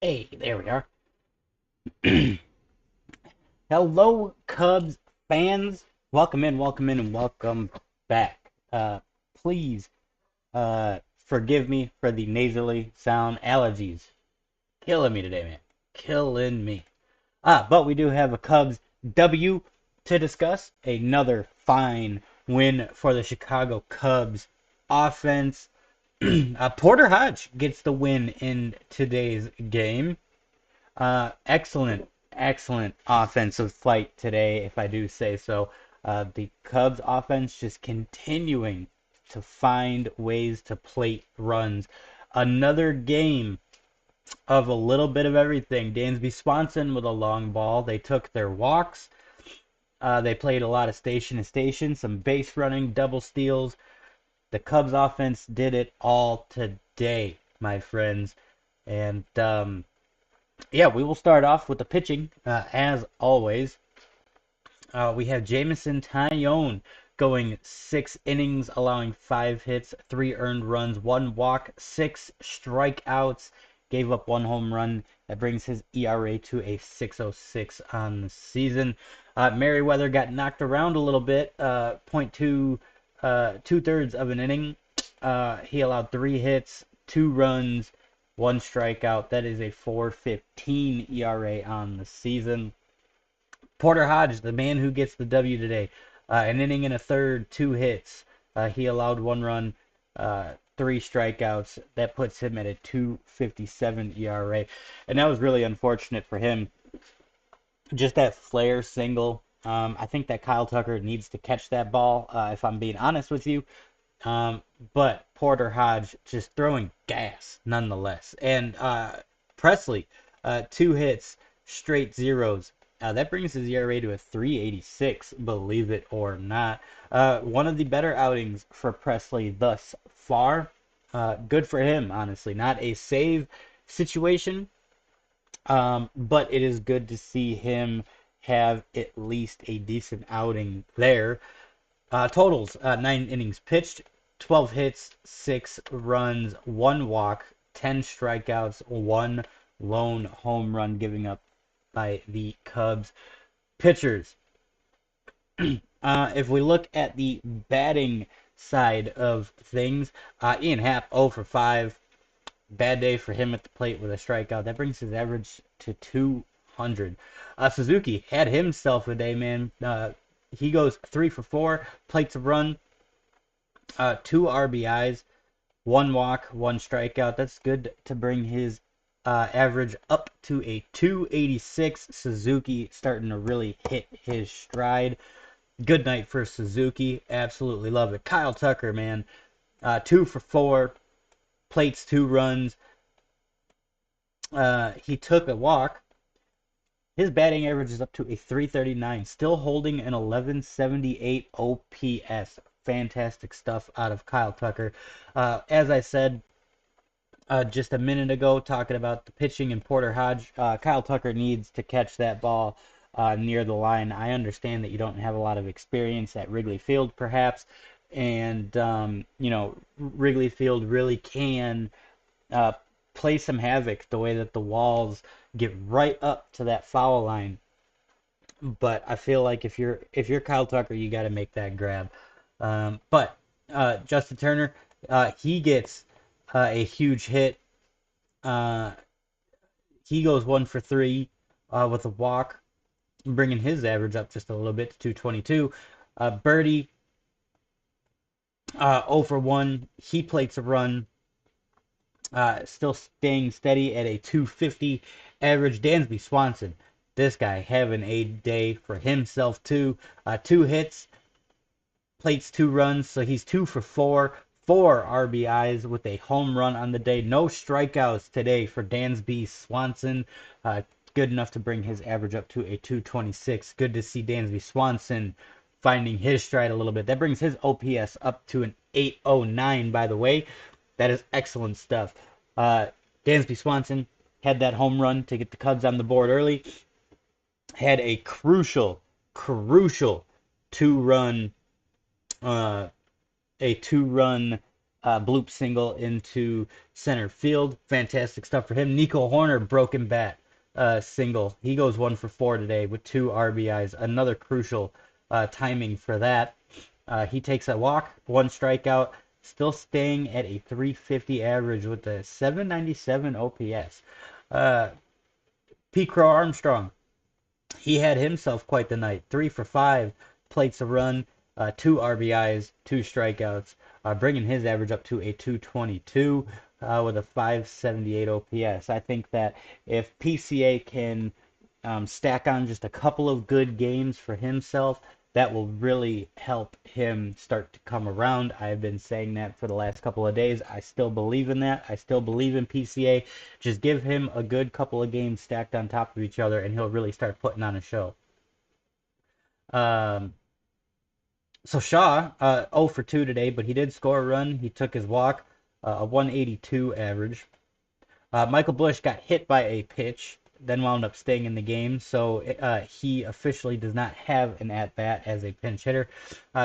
Hey, there we are. Hello, Cubs fans. Welcome in, and welcome back. Please, forgive me for the nasally sound allergies. Killing me today, man. Killing me. But we do have a Cubs W to discuss. Another fine win for the Chicago Cubs offense. Porter Hodge gets the win in today's game. Excellent offensive fight today, if I do say so. The Cubs offense just continuing to find ways to plate runs. Another game of a little bit of everything. Dansby Swanson with a long ball. They took their walks. They played a lot of station to station, some base running, double steals. The Cubs offense did it all today, my friends. And yeah, we will start off with the pitching, as always. We have Jamison Tyone going 6 innings, allowing 5 hits, 3 earned runs, 1 walk, 6 strikeouts, gave up 1 home run. That brings his ERA to a 6.06 on the season. Merriweather got knocked around a little bit, 2/3 of an inning. He allowed 3 hits, 2 runs, 1 strikeout. That is a 4.15 ERA on the season. Porter Hodge, the man who gets the W today, an inning and a third, 2 hits. He allowed 1 run, 3 strikeouts. That puts him at a 2.57 ERA. And that was really unfortunate for him. Just that flare single. I think that Kyle Tucker needs to catch that ball, if I'm being honest with you. Um, but Porter Hodge just throwing gas nonetheless. And Presley, 2 hits, straight zeros. That brings his ERA to a 3.86, believe it or not. One of the better outings for Presley thus far. Good for him, honestly. Not a save situation, but it is good to see him have at least a decent outing there. Totals: 9 innings pitched, 12 hits, 6 runs, 1 walk, 10 strikeouts, 1 lone home run giving up by the Cubs pitchers. If we look at the batting side of things, Ian Happ 0 for 5. Bad day for him at the plate with a strikeout. That brings his average to 200. Suzuki had himself a day, man. He goes 3 for 4, plates a run, 2 RBIs, 1 walk, 1 strikeout. That's good to bring his average up to a 286. Suzuki starting to really hit his stride. Good night for Suzuki. Absolutely love it. Kyle Tucker, man, 2 for 4, plates 2 runs. He took a walk. His batting average is up to a 339, still holding an 1178 OPS. Fantastic stuff out of Kyle Tucker. As I said just a minute ago, talking about the pitching and Porter Hodge, Kyle Tucker needs to catch that ball near the line. I understand that you don't have a lot of experience at Wrigley Field, perhaps, and Wrigley Field really can uh, play some havoc the way that the walls get right up to that foul line. But I feel like if you're Kyle Tucker, you got to make that grab. But Justin Turner, he gets a huge hit. Uh, he goes 1 for 3 with a walk, bringing his average up just a little bit to 222. Birdie, 0 for 1. He plates a run, still staying steady at a 250 average. Dansby Swanson, this guy having a day for himself too. 2 hits, plates 2 runs, so he's 2 for 4. 4 RBIs with a home run on the day. No strikeouts today for Dansby Swanson. Good enough to bring his average up to a 226. Good to see Dansby Swanson finding his stride a little bit. That brings his OPS up to an 809, by the way. That is excellent stuff. Dansby Swanson had that home run to get the Cubs on the board early. Had a crucial two run uh, a 2 run bloop single into center field. Fantastic stuff for him. Nico Horner, broken bat single. He goes 1 for 4 today with 2 RBIs. Another crucial timing for that. He takes a walk, 1 strikeout, still staying at a 350 average with a 797 OPS. Uh, Pete Crow Armstrong, he had himself quite the night. 3 for 5, plates a run, 2 RBIs, 2 strikeouts, bringing his average up to a 222 with a 578 OPS. I think that if PCA can stack on just a couple of good games for himself, that will really help him start to come around. I've been saying that for the last couple of days. I still believe in that. I still believe in PCA. Just give him a good couple of games stacked on top of each other, and he'll really start putting on a show. Um, so Shaw, 0 for 2 today, but he did score a run. He took his walk, a 182 average. Michael Bush got hit by a pitch, then wound up staying in the game, so he officially does not have an at-bat as a pinch hitter.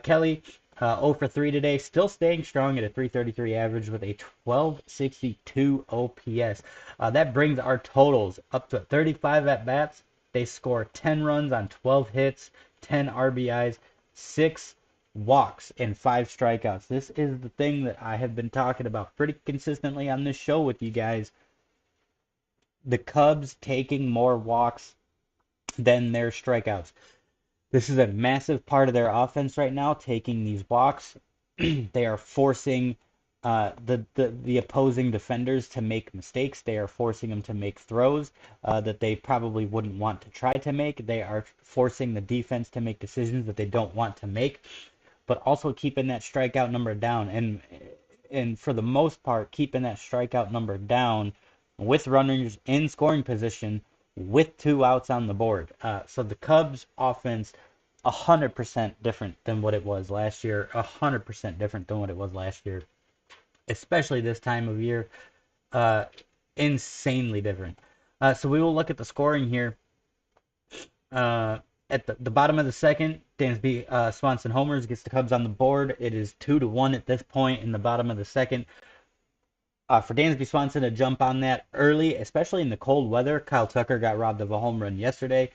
Kelly, 0 for 3 today, still staying strong at a 333 average with a 1262 OPS. That brings our totals up to 35 at-bats. They score 10 runs on 12 hits, 10 RBIs, 6 walks, and 5 strikeouts. This is the thing that I have been talking about pretty consistently on this show with you guys. The Cubs taking more walks than their strikeouts. This is a massive part of their offense right now, taking these walks. They are forcing the opposing defenders to make mistakes. They are forcing them to make throws that they probably wouldn't want to try to make. They are forcing the defense to make decisions that they don't want to make, but also keeping that strikeout number down. And for the most part, keeping that strikeout number down with runners in scoring position with 2 outs on the board. So the Cubs offense 100% different than what it was last year. 100% different than what it was last year, especially this time of year. Uh, Insanely different. So we will look at the scoring here. Uh, at the bottom of the second, Dansby Swanson homers, gets the Cubs on the board. It is 2-1 at this point in the bottom of the second. For Dansby Swanson to jump on that early, especially in the cold weather. Kyle Tucker got robbed of a home run yesterday.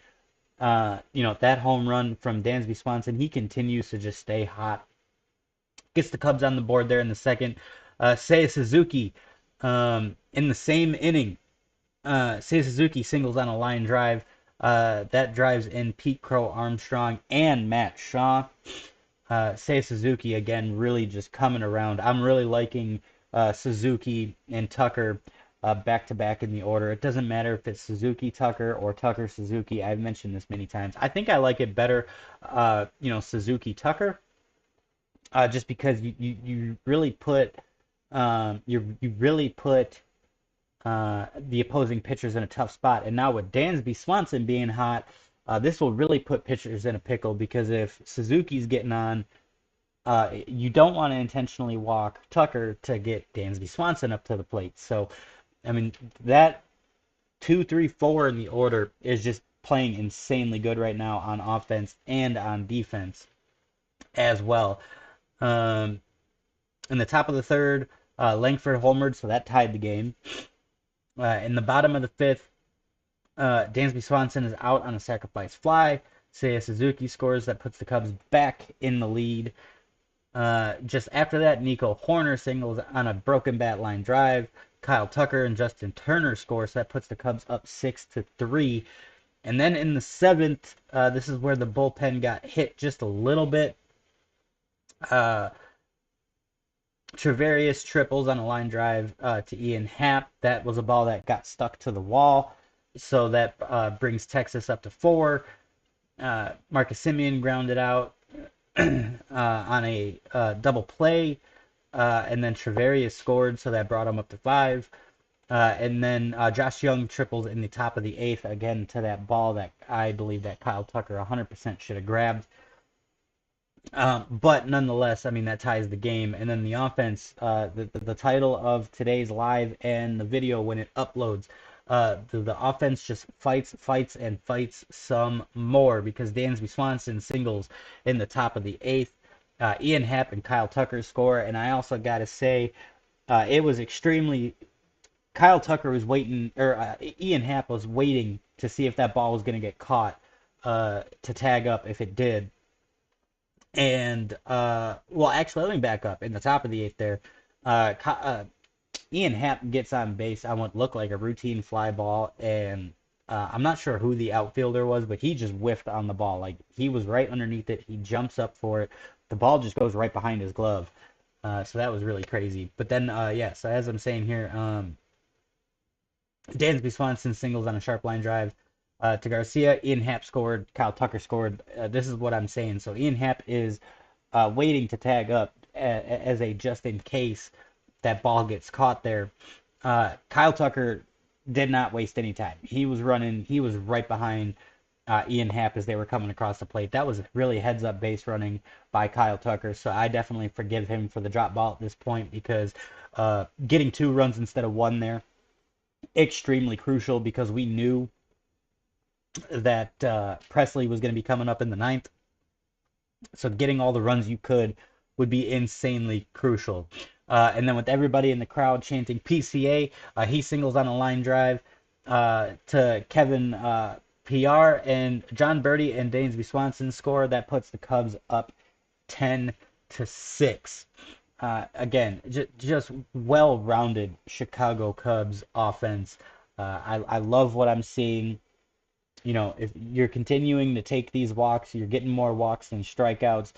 That home run from Dansby Swanson, he continues to just stay hot. Gets the Cubs on the board there in the second. Seiya Suzuki, in the same inning, Seiya Suzuki singles on a line drive. That drives in Pete Crow Armstrong and Matt Shaw. Seiya Suzuki, again, really just coming around. I'm really liking Suzuki and Tucker back to back in the order. It doesn't matter if it's Suzuki Tucker or Tucker Suzuki. I've mentioned this many times. I think I like it better, Suzuki Tucker, just because you really put you really put the opposing pitchers in a tough spot. And now with Dansby Swanson being hot, this will really put pitchers in a pickle because if Suzuki's getting on, you don't want to intentionally walk Tucker to get Dansby Swanson up to the plate. So, I mean, that 2, 3, 4 in the order is just playing insanely good right now on offense and on defense as well. Um, in the top of the third, Langford homered, so that tied the game. In the bottom of the fifth, Dansby Swanson is out on a sacrifice fly. Seiya Suzuki scores. That puts the Cubs back in the lead. Just after that, Nico Horner singles on a broken bat line drive. Kyle Tucker and Justin Turner score, so that puts the Cubs up 6-3. And then in the seventh, this is where the bullpen got hit just a little bit. Travarius triples on a line drive to Ian Happ. That was a ball that got stuck to the wall, so that brings Texas up to 4. Marcus Semien grounded out on a double play, and then Travarius scored, so that brought him up to 5. And then Josh Young triples in the top of the 8th, again to that ball that I believe that Kyle Tucker 100% should have grabbed. But nonetheless, I mean, that ties the game. And then the offense, the title of today's live and the video when it uploads, the offense just fights, and fights some more because Dansby Swanson singles in the top of the 8th. Ian Happ and Kyle Tucker score, and I also got to say it was extremely. Kyle Tucker was waiting, or Ian Happ was waiting to see if that ball was going to get caught to tag up if it did. And well, actually, let me back up. In the top of the eighth there, Ian Happ gets on base on what looked like a routine fly ball, and I'm not sure who the outfielder was, but he just whiffed on the ball. Like he was right underneath it. He jumps up for it. The ball just goes right behind his glove. So that was really crazy. But then, yeah. So as I'm saying here, Dansby Swanson singles on a sharp line drive to Garcia. Ian Happ scored. Kyle Tucker scored. This is what I'm saying. So Ian Happ is waiting to tag up as a just in case that ball gets caught there. Kyle Tucker did not waste any time. He was running. He was right behind Ian Happ as they were coming across the plate. That was really heads up base running by Kyle Tucker. So I definitely forgive him for the drop ball at this point because getting 2 runs instead of 1 there extremely crucial because we knew that Presley was going to be coming up in the ninth. So getting all the runs you could would be insanely crucial. And then with everybody in the crowd chanting PCA, he singles on a line drive to Kevin PR, and John Birdie and Dansby Swanson score. That puts the Cubs up 10-6. Again, just well-rounded Chicago Cubs offense. I love what I'm seeing. You know, if you're continuing to take these walks, you're getting more walks than strikeouts.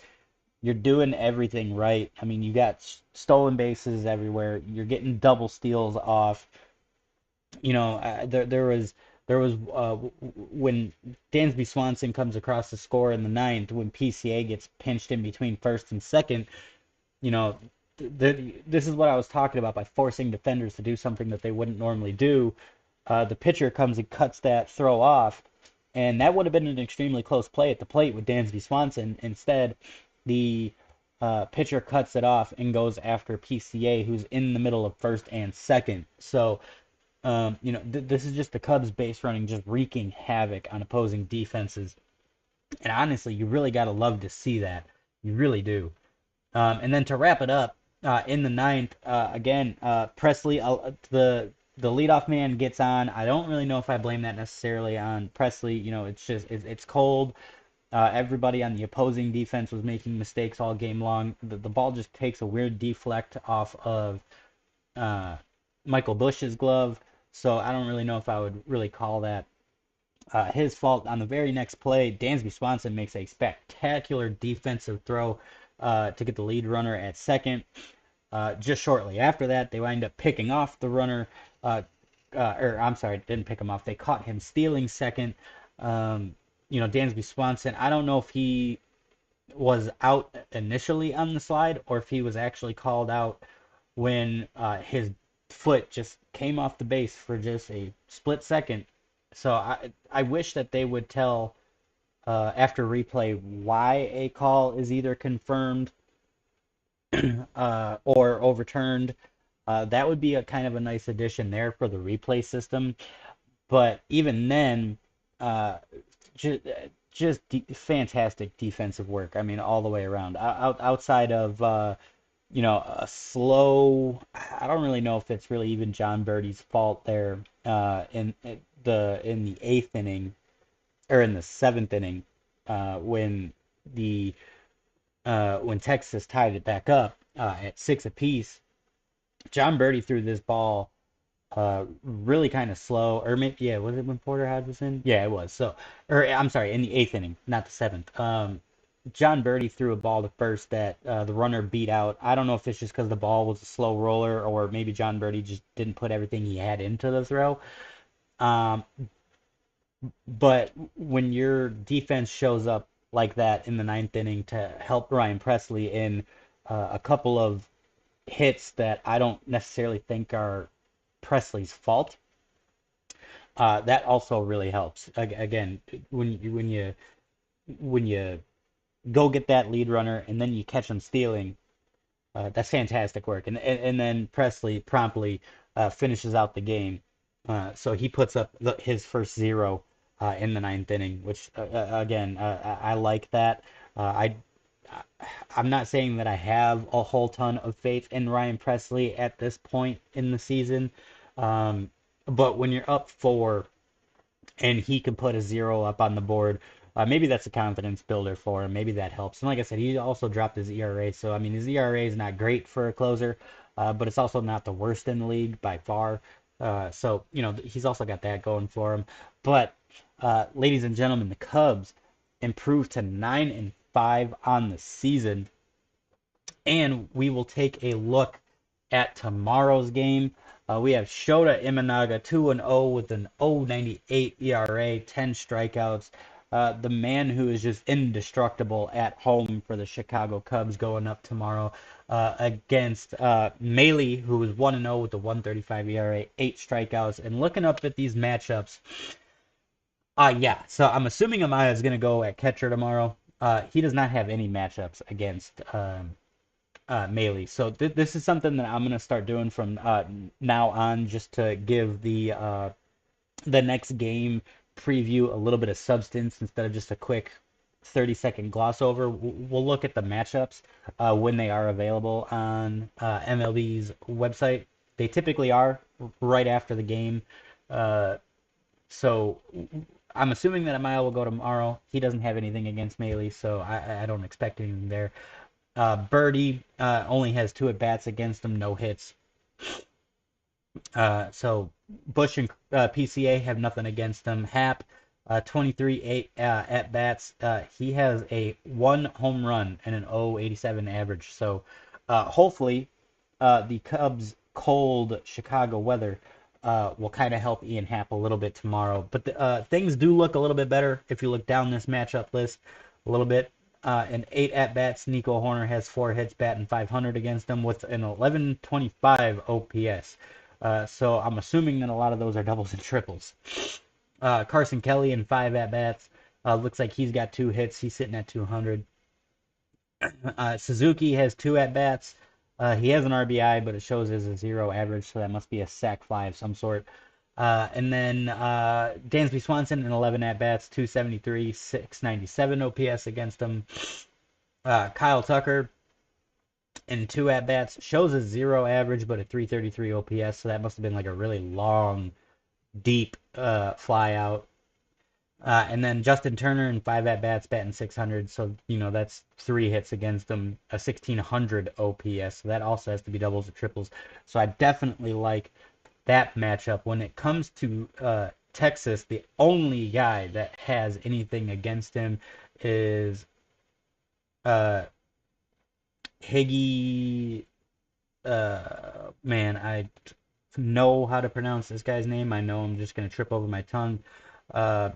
You're doing everything right. I mean, you got stolen bases everywhere. You're getting double steals off. You know, there was when Dansby Swanson comes across the score in the ninth when PCA gets pinched in between first and second. You know, this is what I was talking about by forcing defenders to do something that they wouldn't normally do. The pitcher comes and cuts that throw off, and that would have been an extremely close play at the plate with Dansby Swanson. Instead, the pitcher cuts it off and goes after PCA, who's in the middle of first and second. So, you know, this is just the Cubs base running just wreaking havoc on opposing defenses. And honestly, you really got to love to see that. You really do. And then to wrap it up, in the ninth, again, Presley, the leadoff man gets on. I don't really know if I blame that necessarily on Presley. You know, it's just it's cold. Everybody on the opposing defense was making mistakes all game long. The ball just takes a weird deflect off of uh, Michael Bush's glove. So I don't really know if I would really call that his fault. On the very next play, Dansby Swanson makes a spectacular defensive throw to get the lead runner at second. Just shortly after that, they wind up picking off the runner. Or I'm sorry, didn't pick him off. They caught him stealing second. You know, Dansby Swanson. I don't know if he was out initially on the slide or if he was actually called out when his foot just came off the base for just a split second. So I wish that they would tell after replay why a call is either confirmed or overturned. That would be a kind of a nice addition there for the replay system. But even then, uh, just, fantastic defensive work. I mean, all the way around. Outside of you know, a slow. I don't really know if it's really even John Birdie's fault there. In the eighth inning or in the seventh inning, when the when Texas tied it back up at 6 apiece. John Birdie threw this ball really kind of slow, or maybe yeah, was it when Porterhouse was in? Yeah, it was. So, or I'm sorry, in the eighth inning, not the seventh. John Birdie threw a ball to first that the runner beat out. I don't know if it's just because the ball was a slow roller, or maybe John Birdie just didn't put everything he had into the throw. Um, but when your defense shows up like that in the ninth inning to help Ryan Presley in a couple of hits that I don't necessarily think are Presley's fault, that also really helps. Again, when you go get that lead runner and then you catch them stealing, that's fantastic work. And then Presley promptly finishes out the game, so he puts up his first zero in the ninth inning, which again I like that. I I'm not saying that I have a whole ton of faith in Ryan Presley at this point in the season, um, but when you're up four and he can put a zero up on the board. Maybe that's a confidence builder for him. Maybe that helps. And like I said, he also dropped his ERA. So, I mean, his ERA is not great for a closer, but it's also not the worst in the league by far. So, he's also got that going for him. But, ladies and gentlemen, the Cubs improved to 9-5 on the season. And we will take a look at tomorrow's game. We have Shota Imanaga 2-0 with an 0.98 ERA, 10 strikeouts. The man who is just indestructible at home for the Chicago Cubs going up tomorrow against Maley, who is 1-0 with a 1.35 ERA, 8 strikeouts. And looking up at these matchups, yeah, so I'm assuming Amaya is going to go at catcher tomorrow. He does not have any matchups against Melee. So this is something that I'm gonna start doing from now on, just to give the next game preview a little bit of substance instead of just a quick 30-second gloss over. We'll look at the matchups when they are available on MLB's website. They typically are right after the game. Uh, so I'm assuming that Amaya will go tomorrow. He doesn't have anything against Melee, so I don't expect anything there. Birdie only has 2 at bats against him, no hits. So Bush and PCA have nothing against him. Hap, 23 8 at bats. He has a 1 home run and an 0.87 average. So hopefully the Cubs' cold Chicago weather will kind of help Ian Happ a little bit tomorrow. But things do look a little bit better if you look down this matchup list a little bit. And 8 at bats. Nico Horner has 4 hits, batting 500 against them with an 1125 OPS. So I'm assuming that a lot of those are doubles and triples. Carson Kelly in 5 at bats. Looks like he's got 2 hits. He's sitting at 200. Suzuki has 2 at bats. He has an RBI, but it shows as a 0 average, so that must be a sac fly of some sort. And then Dansby Swanson in 11 at bats, 273, 697 OPS against him. Kyle Tucker in 2 at bats shows a 0 average, but a 333 OPS, so that must have been like a really long, deep fly out. And then Justin Turner in 5 at bats, batting 600. So, that's 3 hits against him, a 1600 OPS. So that also has to be doubles or triples. So I definitely like that matchup. When it comes to Texas, the only guy that has anything against him is Higgy. Man, I know how to pronounce this guy's name. I know I'm just going to trip over my tongue. Uh,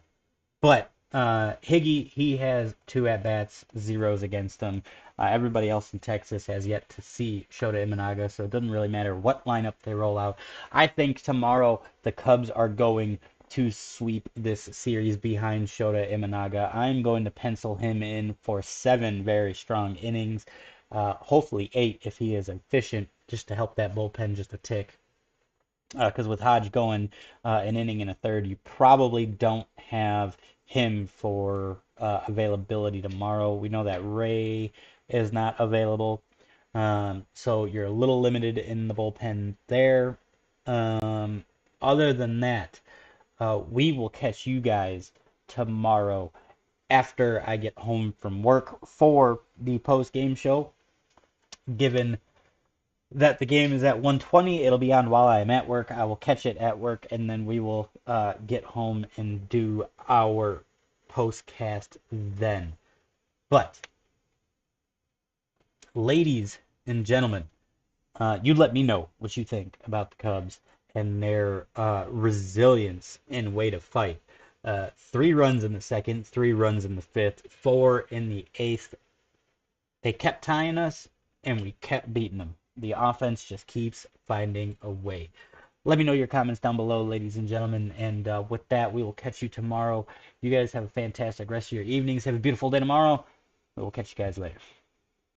but Higgy, he has 2 at bats, zeros against him. Everybody else in Texas has yet to see Shota Imanaga, so it doesn't really matter what lineup they roll out. I think tomorrow the Cubs are going to sweep this series behind Shota Imanaga. I'm going to pencil him in for 7 very strong innings, hopefully 8 if he is efficient, just to help that bullpen just a tick. Because with Hodge going an inning and a third, you probably don't have him for availability tomorrow. We know that Ray is not available, so you're a little limited in the bullpen there. Um, Other than that, we will catch you guys tomorrow after I get home from work for the post game show. Given that the game is at 1:20. It'll be on while I'm at work. I will catch it at work, and then we will get home and do our postcast then. But, ladies and gentlemen, you let me know what you think about the Cubs and their resilience and way to fight. 3 runs in the second, 3 runs in the fifth, 4 in the eighth. They kept tying us, and we kept beating them. The offense just keeps finding a way. Let me know your comments down below, ladies and gentlemen. And with that, we will catch you tomorrow. You guys have a fantastic rest of your evenings. Have a beautiful day tomorrow. We will catch you guys later.